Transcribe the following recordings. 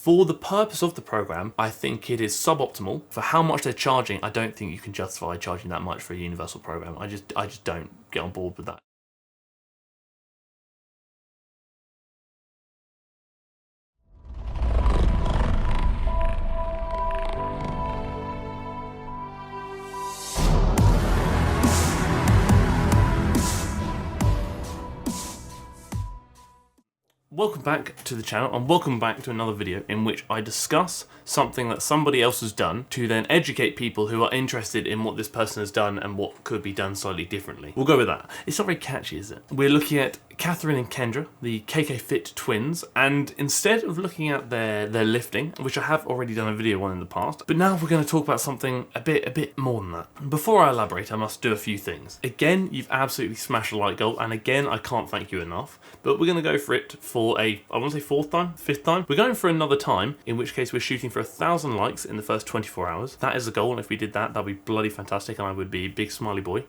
For the purpose of the program, I think it is suboptimal. For how much they're charging, I don't think you can justify charging that much for a universal program. I just don't get on board with that. Welcome back to the channel, and welcome back to another video in which I discuss something that somebody else has done to then educate people who are interested in what this person has done and what could be done slightly differently. We'll go with that. It's not very catchy, is it? We're looking at Kathryn and Kendra, the KK Fit twins, and instead of looking at their lifting, which I have already done a video on in the past, but now we're going to talk about something a bit more than that. Before I elaborate, I must do a few things. Again, you've absolutely smashed the like goal, and again, I can't thank you enough, but we're going to go for it for I want to say fifth time. We're going for another time, in which case we're shooting for 1,000 likes in the first 24 hours. That is the goal, and if we did that, that'd be bloody fantastic, and I would be a big smiley boy.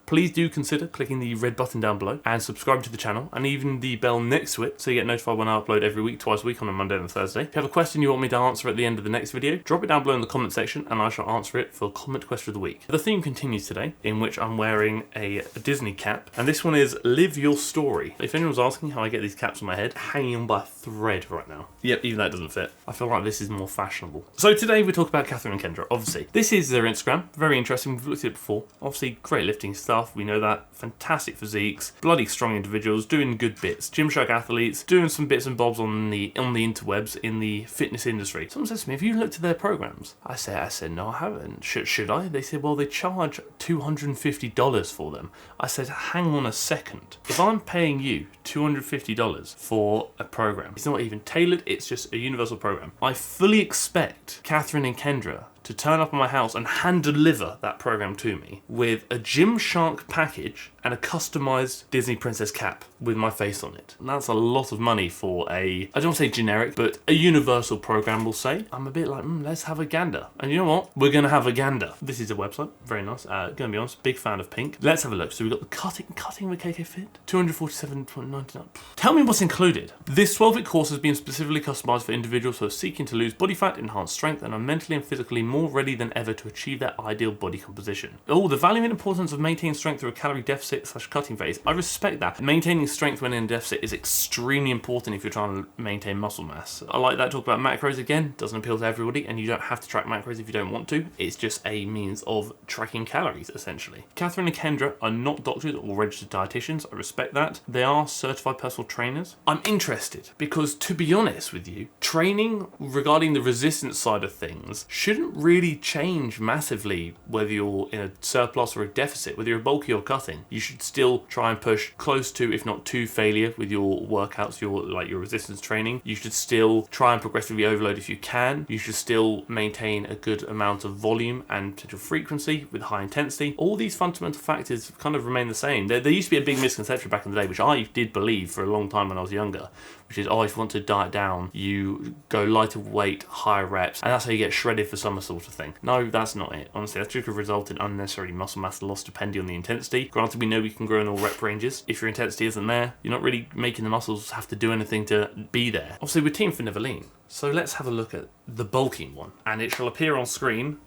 Please do consider clicking the red button down below and subscribe to the channel, and even the bell next to it so you get notified when I upload every week, twice a week on a Monday and a Thursday. If you have a question you want me to answer at the end of the next video, drop it down below in the comment section and I shall answer it for comment question of the week. The theme continues today, in which I'm wearing a Disney cap, and this one is Live Your Story. If anyone's asking how I get these caps on my head, hanging on by a thread right now. Yep, even that doesn't fit. I feel like this is more fashionable. So today we talk about Kathryn and Kendra, obviously. This is their Instagram, very interesting, we've looked at it before. Obviously great lifting stuff, we know that. Fantastic physiques, bloody strong individuals, doing good bits, Gymshark athletes, doing some bits and bobs on the interwebs in the fitness industry. Someone says to me, have you looked at their programs? I said, no, I haven't. Should I? They said, well, they charge $250 for them. I said, hang on a second. If I'm paying you $250 for a program, it's not even tailored, it's just a universal program. I fully expect Kathryn and Kendra to turn up at my house and hand deliver that program to me with a Gymshark package and a customized Disney princess cap with my face on it. And that's a lot of money for I don't want to say generic, but a universal program, we'll say. I'm a bit like, let's have a gander. And you know what? We're going to have a gander. This is a website, very nice. Gonna be honest, big fan of pink. Let's have a look. So we've got the cutting with KK Fit, $247.99. Tell me what's included. This 12-week course has been specifically customized for individuals who are seeking to lose body fat, enhance strength, and are mentally and physically more ready than ever to achieve their ideal body composition. Oh, the value and importance of maintaining strength through a calorie deficit/cutting phase. I respect that. Maintaining strength when in a deficit is extremely important if you're trying to maintain muscle mass. I like that. Talk about macros again. Doesn't appeal to everybody, and you don't have to track macros if you don't want to. It's just a means of tracking calories, essentially. Kathryn and Kendra are not doctors or registered dietitians. I respect that. They are certified personal trainers. I'm interested because, to be honest with you, training regarding the resistance side of things shouldn't really change massively whether you're in a surplus or a deficit, whether you're bulky or cutting. You should still try and push close to, if not to, failure with your workouts, your resistance training. You should still try and progressively overload if you can. You should still maintain a good amount of volume and potential frequency with high intensity. All these fundamental factors kind of remain the same. There used to be a big misconception back in the day, which I did believe for a long time when I was younger, which is, if you want to diet down, you go lighter weight, higher reps, and that's how you get shredded for summer sort of thing. No, that's not it. Honestly, that could result in unnecessary muscle mass loss depending on the intensity. Granted, we know we can grow in all rep ranges. If your intensity isn't there, you're not really making the muscles have to do anything to be there. Obviously, we're team ForNever lean. So let's have a look at the bulking one, and it shall appear on screen.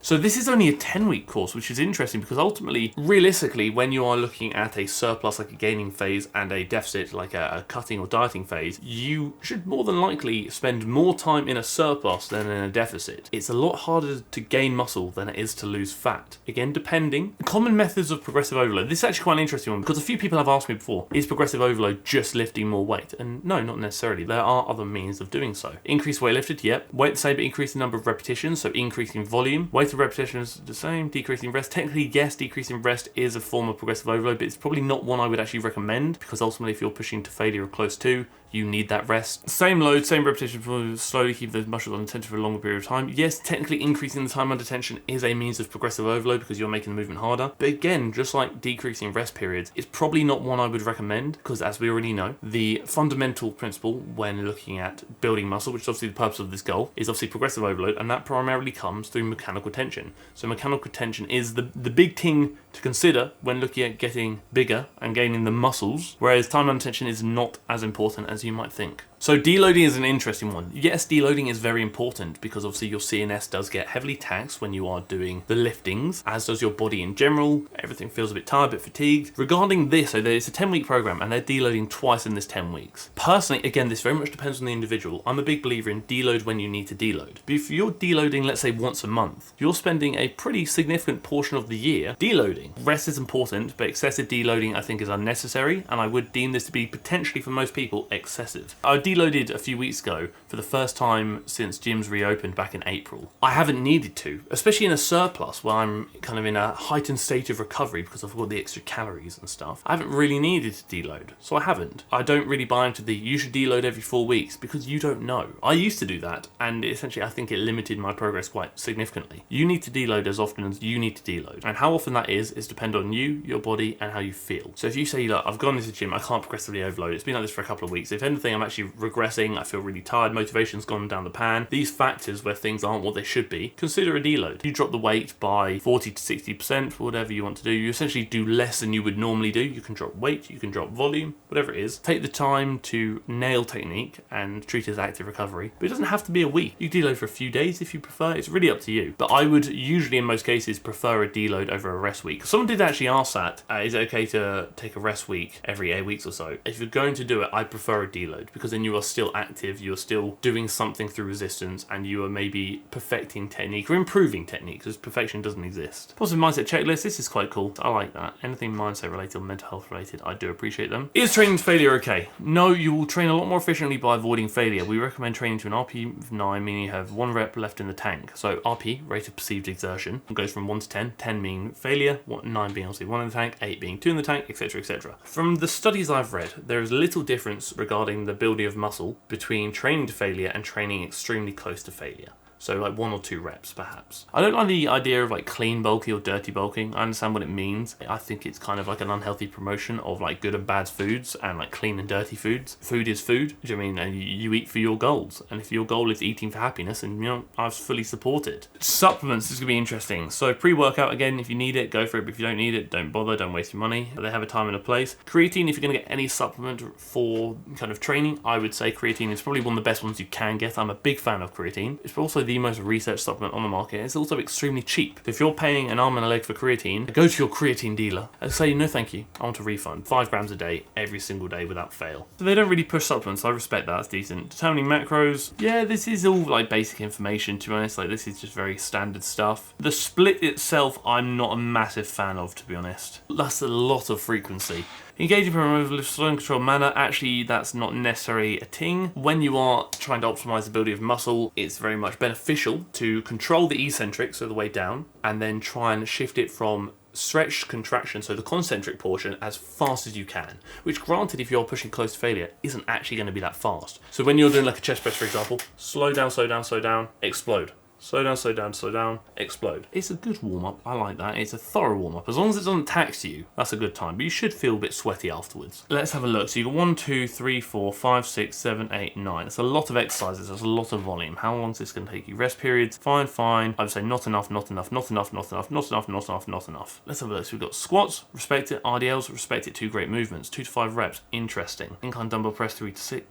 So this is only a 10-week course, which is interesting because ultimately, realistically, when you are looking at a surplus like a gaining phase and a deficit like a cutting or dieting phase, you should more than likely spend more time in a surplus than in a deficit. It's a lot harder to gain muscle than it is to lose fat. Again, depending. Common methods of progressive overload. This is actually quite an interesting one because a few people have asked me before, is progressive overload just lifting more weight? And no, not necessarily. There are other means of doing so. Increase weight lifted, yep. Weight the same, but increase the number of repetitions, so increasing volume. Weight of repetitions the same, decreasing rest. Technically, yes, decreasing rest is a form of progressive overload, but it's probably not one I would actually recommend because ultimately if you're pushing to failure or close to, you need that rest. Same load, same repetition, slowly keep those muscles under tension for a longer period of time. Yes, technically increasing the time under tension is a means of progressive overload because you're making the movement harder. But again, just like decreasing rest periods, it's probably not one I would recommend because, as we already know, the fundamental principle when looking at building muscle, which is obviously the purpose of this goal, is obviously progressive overload, and that primarily comes through mechanical tension. So mechanical tension is the big thing to consider when looking at getting bigger and gaining the muscles, whereas time under tension is not as important as you might think. So deloading is an interesting one. Yes, deloading is very important because obviously your CNS does get heavily taxed when you are doing the liftings, as does your body in general. Everything feels a bit tired, a bit fatigued. Regarding this, so it's a 10-week program and they're deloading twice in this 10 weeks. Personally, again, this very much depends on the individual. I'm a big believer in deload when you need to deload. But if you're deloading, let's say once a month, you're spending a pretty significant portion of the year deloading. Rest is important, but excessive deloading I think is unnecessary, and I would deem this to be potentially for most people excessive. I deloaded a few weeks ago for the first time since gyms reopened back in April. I haven't needed to, especially in a surplus where I'm kind of in a heightened state of recovery because I've got the extra calories and stuff. I haven't really needed to deload, so I haven't. I don't really buy into the you should deload every 4 weeks because you don't know. I used to do that, and essentially I think it limited my progress quite significantly. You need to deload as often as you need to deload, and how often that is depend on you, your body, and how you feel. So if you say, look, I've gone into the gym, I can't progressively overload, it's been like this for a couple of weeks, if anything I'm actually regressing, I feel really tired, motivation's gone down the pan, these factors where things aren't what they should be, consider a deload. You drop the weight by 40 to 60%, whatever you want to do, you essentially do less than you would normally do. You can drop weight, you can drop volume, whatever it is. Take the time to nail technique and treat it as active recovery, but it doesn't have to be a week. You deload for a few days if you prefer, it's really up to you. But I would usually in most cases prefer a deload over a rest week. Someone did actually ask that, is it okay to take a rest week every 8 weeks or so? If you're going to do it, I prefer a deload because then you are still active, you're still doing something through resistance, and you are maybe perfecting technique or improving technique because perfection doesn't exist. Positive mindset checklist, this is quite cool. I like that. Anything mindset related or mental health related, I do appreciate them. Is training to failure okay? No, you will train a lot more efficiently by avoiding failure. We recommend training to an RP of 9, meaning you have 1 rep left in the tank. So RP, rate of perceived exertion, goes from 1 to 10, 10 being failure, 9 being obviously 1 in the tank, 8 being 2 in the tank, etc, etc. From the studies I've read, there is little difference regarding the building of muscle between training to failure and training extremely close to failure. So like 1 or 2 reps perhaps. I don't like the idea of like clean bulking or dirty bulking. I understand what it means. I think it's kind of like an unhealthy promotion of like good and bad foods and like clean and dirty foods. Food is food. Do you know what I mean? And you eat for your goals. And if your goal is eating for happiness, and you know, I fully support it. Supplements is gonna be interesting. So pre-workout, again, if you need it, go for it. But if you don't need it, don't bother, don't waste your money. They have a time and a place. Creatine, if you're gonna get any supplement for kind of training, I would say creatine is probably one of the best ones you can get. I'm a big fan of creatine. It's also the most researched supplement on the market. It's also extremely cheap. If you're paying an arm and a leg for creatine, go to your creatine dealer and say, no thank you, I want a refund. 5 grams a day, every single day without fail. So they don't really push supplements, I respect that, that's decent. Determining macros, yeah, this is all like basic information, to be honest. Like this is just very standard stuff. The split itself, I'm not a massive fan of, to be honest. That's a lot of frequency. Engaging from a slow and controlled manner, actually that's not necessarily a thing. When you are trying to optimize the building of muscle, it's very much beneficial to control the eccentric, so the way down, and then try and shift it from stretch contraction, so the concentric portion, as fast as you can, which granted if you're pushing close to failure isn't actually going to be that fast. So when you're doing like a chest press for example, slow down, slow down, slow down, explode. Slow down, slow down, slow down, explode. It's a good warm-up, I like that. It's a thorough warm-up. As long as it doesn't tax you, that's a good time. But you should feel a bit sweaty afterwards. Let's have a look. So you've got 1, 2, 3, 4, 5, 6, 7, 8, 9. That's a lot of exercises, that's a lot of volume. How long is this going to take you? Rest periods, fine, fine. I would say not enough, not enough, not enough, not enough, not enough, not enough, not enough. Let's have a look. So we've got squats, respect it. RDLs, respect it. 2 great movements. 2 to 5 reps, interesting. Incline dumbbell press 3 to 6,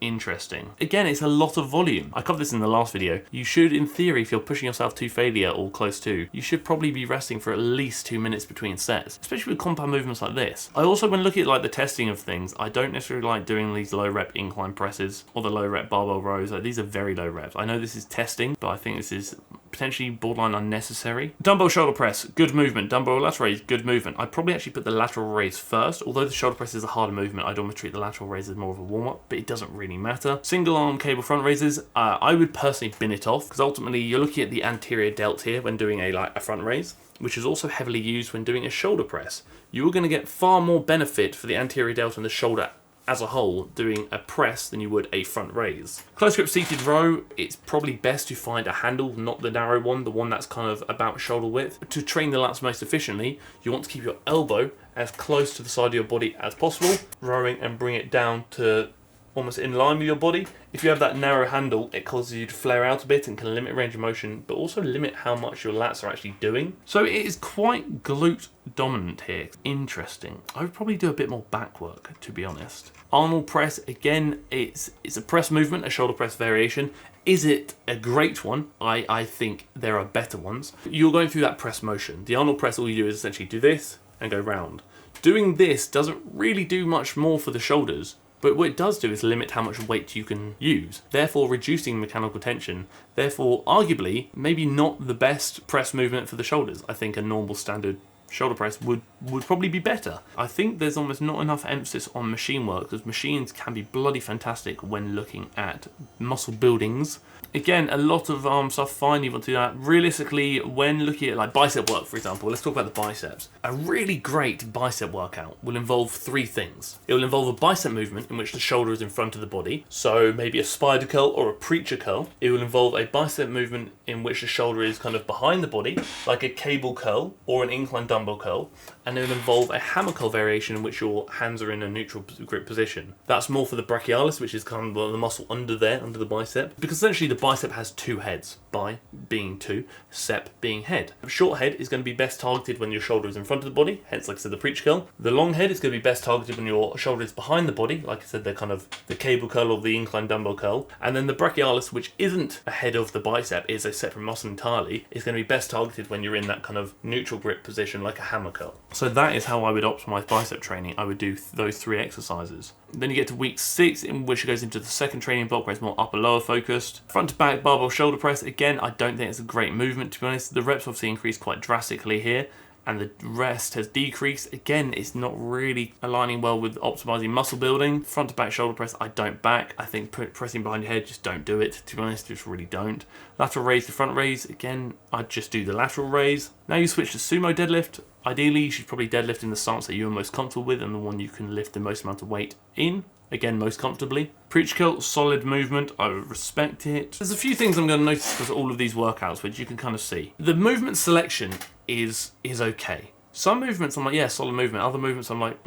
interesting. Again, it's a lot of volume. I covered this in the last video. You should, in theory, if you're pushing yourself to failure or close to, you should probably be resting for at least 2 minutes between sets, especially with compound movements like this. I also, when looking at like the testing of things, I don't necessarily like doing these low rep incline presses or the low rep barbell rows. Like, these are very low reps. I know this is testing, but I think this is potentially borderline unnecessary. Dumbbell shoulder press, good movement. Dumbbell lateral raise, good movement. I'd probably actually put the lateral raise first. Although the shoulder press is a harder movement, I'd almost treat the lateral raise as more of a warm-up, but it doesn't really matter. Single arm cable front raises, I would personally bin it off, because ultimately you're looking at the anterior delt here when doing a front raise, which is also heavily used when doing a shoulder press. You're going to get far more benefit for the anterior delt and the shoulder as a whole doing a press than you would a front raise. Close grip seated row, it's probably best to find a handle, not the narrow one, the one that's kind of about shoulder width. To train the lats most efficiently, you want to keep your elbow as close to the side of your body as possible, rowing and bring it down to almost in line with your body. If you have that narrow handle, it causes you to flare out a bit and can limit range of motion, but also limit how much your lats are actually doing. So it is quite glute dominant here. Interesting. I would probably do a bit more back work, to be honest. Arnold press, again, it's a press movement, a shoulder press variation. Is it a great one? I think there are better ones. You're going through that press motion. The Arnold press, all you do is essentially do this and go round. Doing this doesn't really do much more for the shoulders, but what it does do is limit how much weight you can use, therefore reducing mechanical tension, therefore arguably maybe not the best press movement for the shoulders. I think a normal standard shoulder press would probably be better. I think there's almost not enough emphasis on machine work, because machines can be bloody fantastic when looking at muscle buildings. Again, a lot of arm stuff, fine, you want to do that. Realistically, when looking at like bicep work, for example, let's talk about the biceps. A really great bicep workout will involve three things. It will involve a bicep movement in which the shoulder is in front of the body, so maybe a spider curl or a preacher curl. It will involve a bicep movement in which the shoulder is kind of behind the body, like a cable curl or an incline dumbbell curl, and it will involve a hammer curl variation in which your hands are in a neutral grip position. That's more for the brachialis, which is kind of the muscle under there, under the bicep, because essentially the bicep has two heads, bi being two, sep being head. A short head is going to be best targeted when your shoulder is in front of the body, hence like I said the preacher curl. The long head is going to be best targeted when your shoulder is behind the body, like I said they're kind of the cable curl or the incline dumbbell curl. And then the brachialis, which isn't ahead of the bicep, is a separate muscle entirely, is going to be best targeted when you're in that kind of neutral grip position like a hammer curl. So that is how I would optimize bicep training. I would do those three exercises. Then you get to week 6, in which it goes into the second training block where it's more upper lower focused. Front to back barbell shoulder press, again, I don't think it's a great movement, to be honest. The reps obviously increase quite drastically here, and the rest has decreased. Again, it's not really aligning well with optimizing muscle building. Front to back shoulder press, I don't back. I think pressing behind your head, just don't do it, to be honest, just really don't. Lateral raise to front raise, again, I'd just do the lateral raise. Now you switch to sumo deadlift. Ideally, you should probably deadlift in the stance that you're most comfortable with and the one you can lift the most amount of weight in. Again, most comfortably. Preacher curl, solid movement, I respect it. There's a few things I'm going to notice with all of these workouts, which you can kind of see. The movement selection is okay. Some movements I'm like, yeah, solid movement. Other movements I'm like,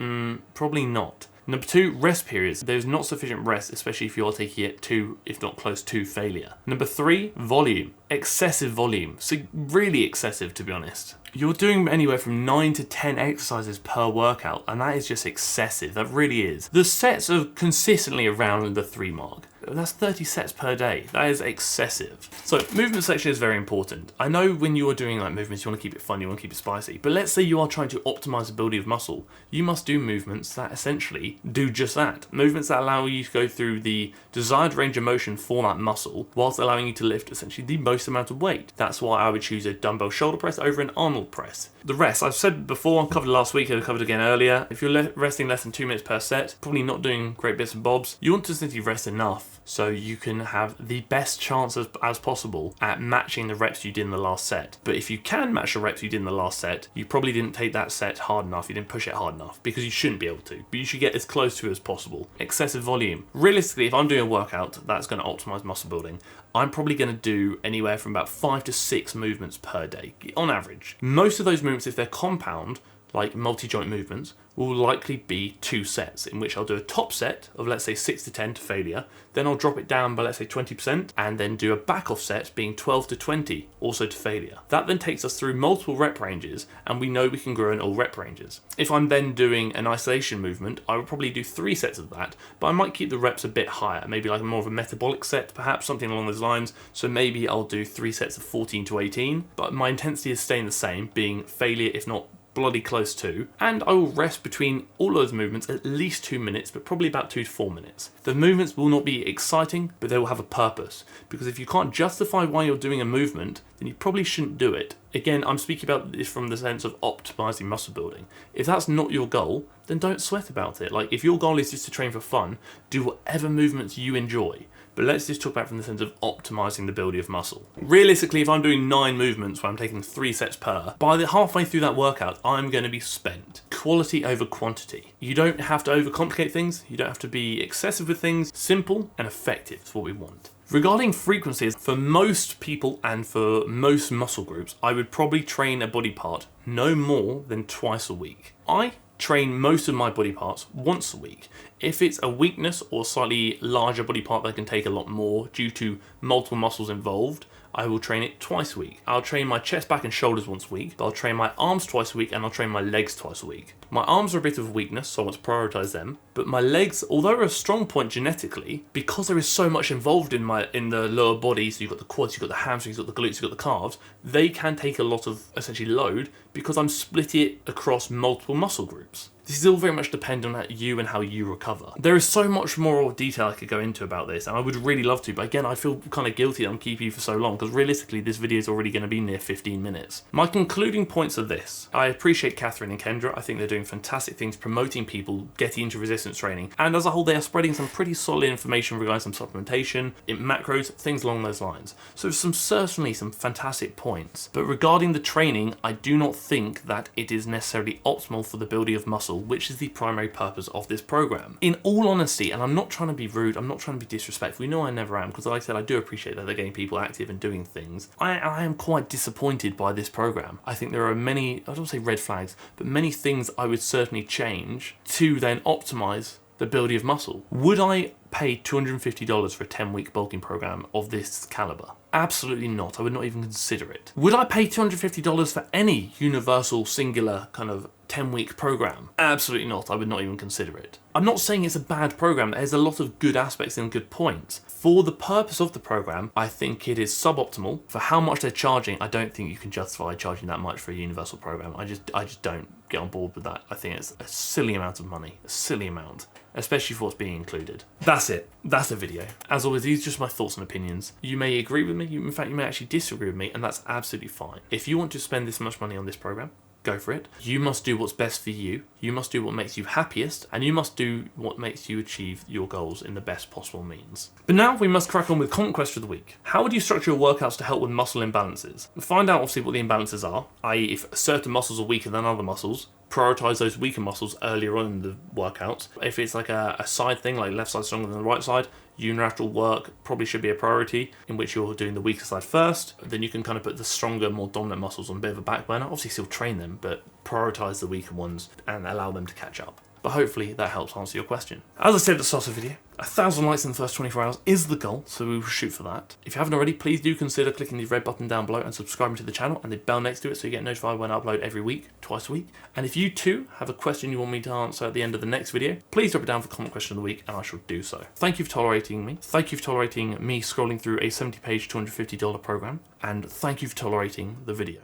probably not. Number 2, rest periods. There's not sufficient rest, especially if you're taking it to, if not close to, failure. Number 3, volume. Excessive volume. So really excessive, to be honest. You're doing anywhere from 9 to 10 exercises per workout, and that is just excessive. That really is. The sets are consistently around the 3 mark. That's 30 sets per day. That is excessive. So movement selection is very important. I know when you are doing like movements, you want to keep it fun, you want to keep it spicy. But let's say you are trying to optimize the building of muscle. You must do movements that essentially do just that. Movements that allow you to go through the desired range of motion for that muscle, whilst allowing you to lift essentially the most amount of weight. That's why I would choose a dumbbell shoulder press over an Arnold press. The rest, I've said before, I covered last week, I covered again earlier. If you're resting less than 2 minutes per set, probably not doing great bits and bobs. You want to essentially rest enough so you can have the best chance as possible at matching the reps you did in the last set. But if you can match the reps you did in the last set, you probably didn't take that set hard enough, you didn't push it hard enough, because you shouldn't be able to, but you should get as close to it as possible. Excessive volume. Realistically, if I'm doing a workout that's going to optimize muscle building, I'm probably going to do anywhere from about 5 to 6 movements per day, on average. Most of those movements, if they're compound, like multi-joint movements, will likely be 2 sets, in which I'll do a top set of, let's say, 6 to 10 to failure, then I'll drop it down by, let's say, 20%, and then do a back-off set being 12 to 20, also to failure. That then takes us through multiple rep ranges, and we know we can grow in all rep ranges. If I'm then doing an isolation movement, I would probably do 3 sets of that, but I might keep the reps a bit higher, maybe like more of a metabolic set, perhaps, something along those lines, so maybe I'll do 3 sets of 14 to 18, but my intensity is staying the same, being failure, if not bloody close to, and I will rest between all those movements at least 2 minutes, but probably about 2 to 4 minutes. The movements will not be exciting, but they will have a purpose, because if you can't justify why you're doing a movement, then you probably shouldn't do it. Again, I'm speaking about this from the sense of optimizing muscle building. If that's not your goal, then don't sweat about it. Like, if your goal is just to train for fun, do whatever movements you enjoy. But let's just talk about from the sense of optimizing the building of muscle. Realistically, if I'm doing 9 movements where I'm taking 3 sets per, by the halfway through that workout, I'm going to be spent. Quality over quantity. You don't have to overcomplicate things. You don't have to be excessive with things. Simple and effective is what we want. Regarding frequencies, for most people and for most muscle groups, I would probably train a body part no more than twice a week. I train most of my body parts once a week. If it's a weakness or slightly larger body part that can take a lot more due to multiple muscles involved, I will train it twice a week. I'll train my chest, back and shoulders once a week, but I'll train my arms twice a week, and I'll train my legs twice a week. My arms are a bit of a weakness, so I want to prioritise them, but my legs, although they're a strong point genetically, because there is so much involved in the lower body, so you've got the quads, you've got the hamstrings, you've got the glutes, you've got the calves, they can take a lot of, essentially, load, because I'm splitting it across multiple muscle groups. This is all very much dependent on you and how you recover. There is so much more detail I could go into about this, and I would really love to, but again, I feel kind of guilty that I'm keeping you for so long, because realistically, this video is already going to be near 15 minutes. My concluding points are this. I appreciate Kathryn and Kendra. I think they're doing fantastic things promoting people getting into resistance training, and as a whole, they are spreading some pretty solid information regarding some supplementation, macros, things along those lines. So certainly some fantastic points. But regarding the training, I do not think that it is necessarily optimal for the building of muscle, which is the primary purpose of this program. In all honesty, and I'm not trying to be rude, I'm not trying to be disrespectful, you know I never am, because like I said, I do appreciate that they're getting people active and doing things. I am quite disappointed by this program. I think there are many, I don't want to say red flags, but many things I would certainly change to then optimize the building of muscle. Would I pay $250 for a 10-week bulking program of this caliber? Absolutely not. I would not even consider it. Would I pay $250 for any universal, singular kind of 10-week program? Absolutely not. I would not even consider it. I'm not saying it's a bad program. There's a lot of good aspects and good points. For the purpose of the program, I think it is suboptimal. For how much they're charging, I don't think you can justify charging that much for a universal program. I just don't get on board with that. I think it's a silly amount of money. A silly amount. Especially for what's being included. That's it. That's the video. As always, these are just my thoughts and opinions. You may agree with me. In fact, you may actually disagree with me, and that's absolutely fine. If you want to spend this much money on this program, go for it. You must do what's best for you. You must do what makes you happiest, and you must do what makes you achieve your goals in the best possible means. But now we must crack on with content question of the week. How would you structure your workouts to help with muscle imbalances? Find out obviously what the imbalances are, i.e. if certain muscles are weaker than other muscles, prioritize those weaker muscles earlier on in the workouts. If it's like a side thing, like left side stronger than the right side, unilateral work probably should be a priority, in which you're doing the weaker side first. Then you can kind of put the stronger, more dominant muscles on a bit of a back burner. Obviously still train them, but prioritize the weaker ones and allow them to catch up. But hopefully that helps answer your question. As I said at the start of the video, 1,000 likes in the first 24 hours is the goal, so we will shoot for that. If you haven't already, please do consider clicking the red button down below and subscribing to the channel and the bell next to it so you get notified when I upload every week, twice a week. And if you too have a question you want me to answer at the end of the next video, please drop it down for comment question of the week and I shall do so. Thank you for tolerating me. Thank you for tolerating me scrolling through a 70-page, $250 program. And thank you for tolerating the video.